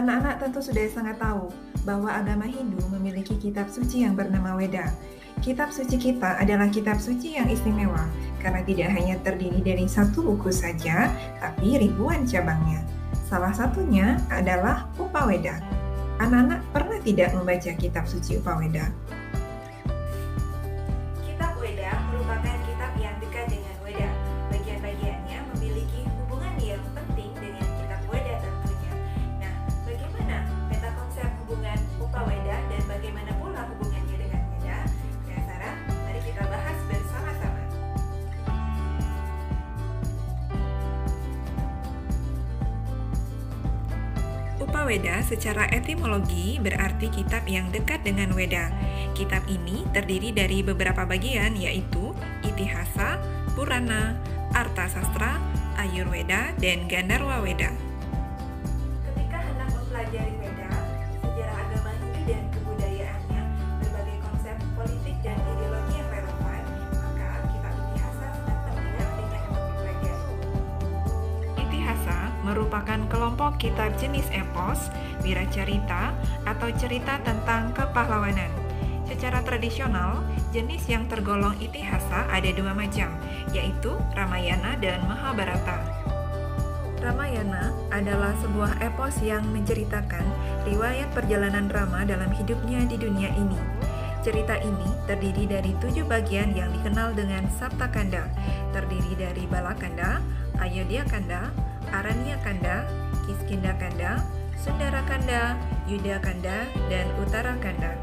Anak-anak tentu sudah sangat tahu bahwa agama Hindu memiliki kitab suci yang bernama Weda. Kitab suci kita adalah kitab suci yang istimewa karena tidak hanya terdiri dari satu buku saja, tapi ribuan cabangnya. Salah satunya adalah Upaweda. Anak-anak pernah tidak membaca kitab suci Upaweda? Kitab Weda merupakan kitab yang dekat dengan Weda. Bagian-bagiannya memiliki hubungan yang penting dengan kitab Weda tentunya. Nah, bagaimana peta konsep hubungan Upaweda dan bagaimana pula hubungannya dengan Weda? Penasaran? Mari kita bahas bersama-sama. Upaweda secara etimologi berarti kitab yang dekat dengan Weda. Kitab ini terdiri dari beberapa bagian yaitu Itihasa, Purana, Arthasastra, Ayurveda, dan Gandharva Weda. Ketika hendak mempelajari Weda, sejarah agama Hindu dan kebudayaannya, berbagai konsep politik dan ideologi yang relevan, maka kitab Itihasa sangat penting dengan untuk dipelajari. Itihasa merupakan kelompok kitab jenis epos, wiracarita, atau cerita tentang kepahlawanan. Secara tradisional, jenis yang tergolong Itihasa ada dua macam, yaitu Ramayana dan Mahabharata. Ramayana adalah sebuah epos yang menceritakan riwayat perjalanan Rama dalam hidupnya di dunia ini. Cerita ini terdiri dari 7 bagian yang dikenal dengan Saptakanda, terdiri dari Balakanda, Ayodhyakanda, Aranyakanda, Kiskindakanda, Sundarakanda, Yudhakanda, dan Uttarakanda.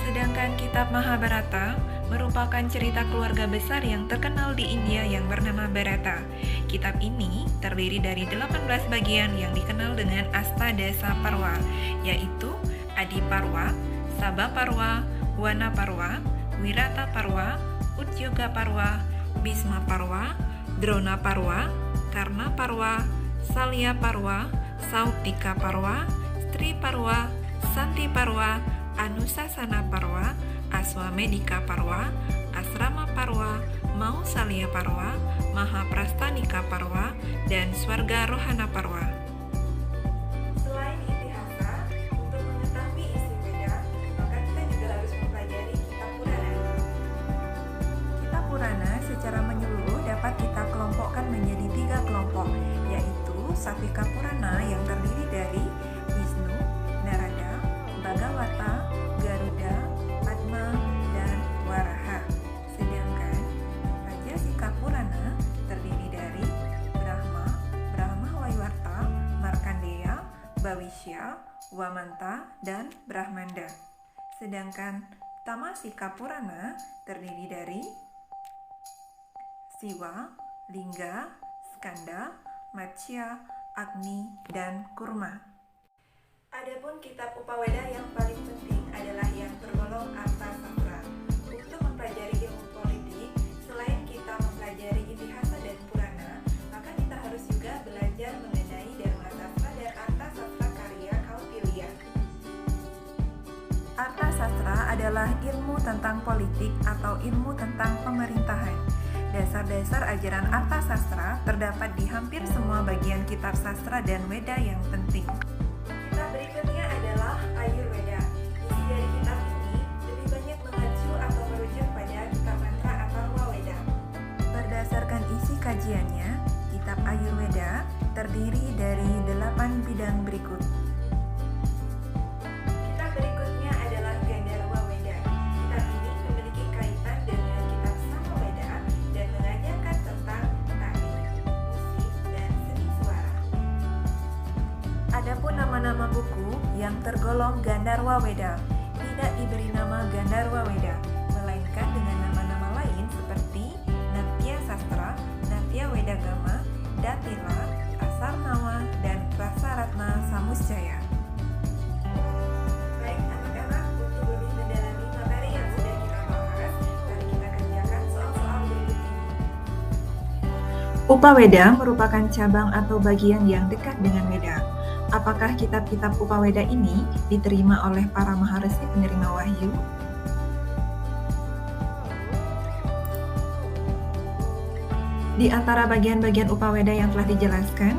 Sedangkan kitab Mahabharata merupakan cerita keluarga besar yang terkenal di India yang bernama Bharata. Kitab ini terdiri dari 18 bagian yang dikenal dengan Astadasa Parva, yaitu Adi Parva, Sabha Parva, Wana Parva, Wirata Parva, Udyoga Parva, Bhisma Parva, Drona Parva, Karna Parva, Salya Parva, Sautika Parva, Stri Parva, Santi Parva, Anusasana Parva, Aswamedika Parva, Asrama Parva, Mausalya Parva, Mahaprastanika Parva, dan Swarga Rohana Parva. Selain Itihasa, untuk mengetahui isi Weda, maka kita juga harus mempelajari kitab Purana. Kitab Purana secara menyeluruh dapat kita kelompokkan menjadi 3 kelompok, yaitu Satvika Purana yang terdiri dari Wisnu, Narada, Bhagawata, Garuda, Padma, dan Waraha. Sedangkan Rajasika Purana terdiri dari Brahma, Brahmawaivarta, Markandeya, Bhawisya, Wamanta, dan Brahmanda. Sedangkan Tamasika Purana terdiri dari Siwa, Lingga, Skanda, Matsya, Agni, dan Kurma. Adapun kitab Upaweda yang paling penting adalah yang tergolong Arthasastra. Untuk mempelajari ilmu politik, selain kita mempelajari Itihasa dan Purana, maka kita harus juga belajar mengenai Dharmasastra dan Arthasastra karya Kautilya. Arthasastra adalah ilmu tentang politik atau ilmu tentang pemerintahan. Dasar-dasar ajaran Arthasastra terdapat di hampir semua bagian kitab sastra dan Weda yang penting. Kitab berikutnya adalah Ayurveda. Isi dari kitab ini lebih banyak mengacu atau merujuk pada kitab mantra Atharva Weda. Berdasarkan isi kajiannya, kitab Ayurveda terdiri dari 8 bidang berikut. Kitab berikutnya adalah Gandharva Weda. Kitab ini memiliki kaitan dengan kitab Samaveda dan mengajarkan tentang tari, musik, dan seni suara. Adapun nama-nama buku yang tergolong Gandharva Weda tidak diberi nama Gandharva Weda, melainkan dengan nama-nama lain seperti Natya Sastra, Natya Wedagama, Datila, Asarnawa, dan Rasaratna Samusjaya. Baik anak-anak, untuk lebih mendalami materi yang sudah kita bahas, mari kita kerjakan soal-soal berikut ini. Upaweda merupakan cabang atau bagian yang dekat dengan Weda. Apakah kitab-kitab Upaweda ini diterima oleh para maharesi penerima wahyu? Di antara bagian-bagian Upaweda yang telah dijelaskan,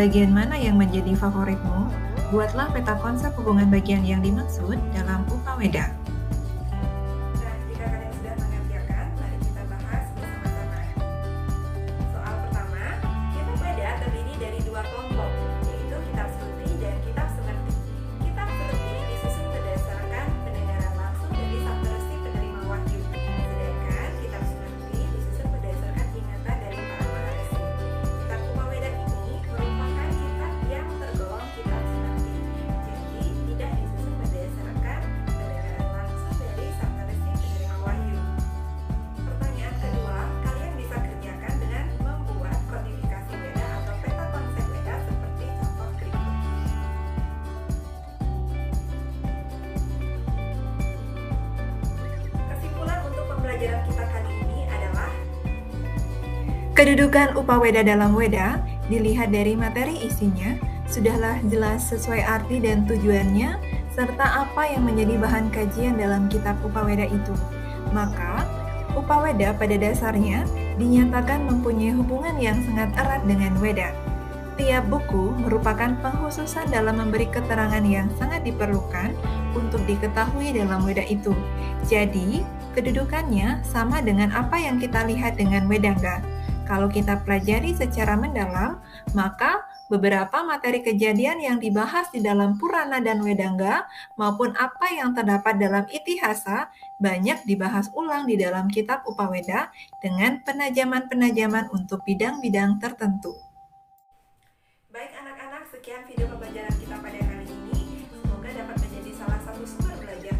bagian mana yang menjadi favoritmu? Buatlah peta konsep hubungan bagian yang dimaksud dalam Upaweda. Nah, jika kalian sudah mengerti akan, mari kita bahas bersama-sama. Soal pertama, kitab Weda terdiri dari dua kelompok, yaitu kitab Sruti dan kitab Sumerti. Kitab Sruti disusun berdasarkan pendengaran langsung dari Saptarsi penerima wahyu, sedangkan kitab Sumerti disusun berdasarkan ingatan dari para maharesi. Kitab Upaweda ini merupakan kitab yang tergolong kitab Sumerti, jadi tidak disusun berdasarkan pendengaran langsung dari Saptarsi penerima wahyu. Pertanyaan kedua, kalian bisa kerjakan dengan membuat kodifikasi Weda atau peta konsep Weda seperti contoh berikut. Kesimpulan untuk pembelajaran kita kali ini adalah kedudukan Upaweda dalam Weda dilihat dari materi isinya, sudahlah jelas sesuai arti dan tujuannya, serta apa yang menjadi bahan kajian dalam kitab Upaweda itu. Maka, Upaweda pada dasarnya dinyatakan mempunyai hubungan yang sangat erat dengan Weda. Tiap buku merupakan pengkhususan dalam memberi keterangan yang sangat diperlukan untuk diketahui dalam Weda itu. Jadi, kedudukannya sama dengan apa yang kita lihat dengan Wedangga. Kalau kita pelajari secara mendalam, maka beberapa materi kejadian yang dibahas di dalam Purana dan Wedangga maupun apa yang terdapat dalam Itihasa banyak dibahas ulang di dalam kitab Upaweda dengan penajaman-penajaman untuk bidang-bidang tertentu. Baik anak-anak, sekian video pembelajaran kita pada kali ini. Semoga dapat menjadi salah satu sumber belajar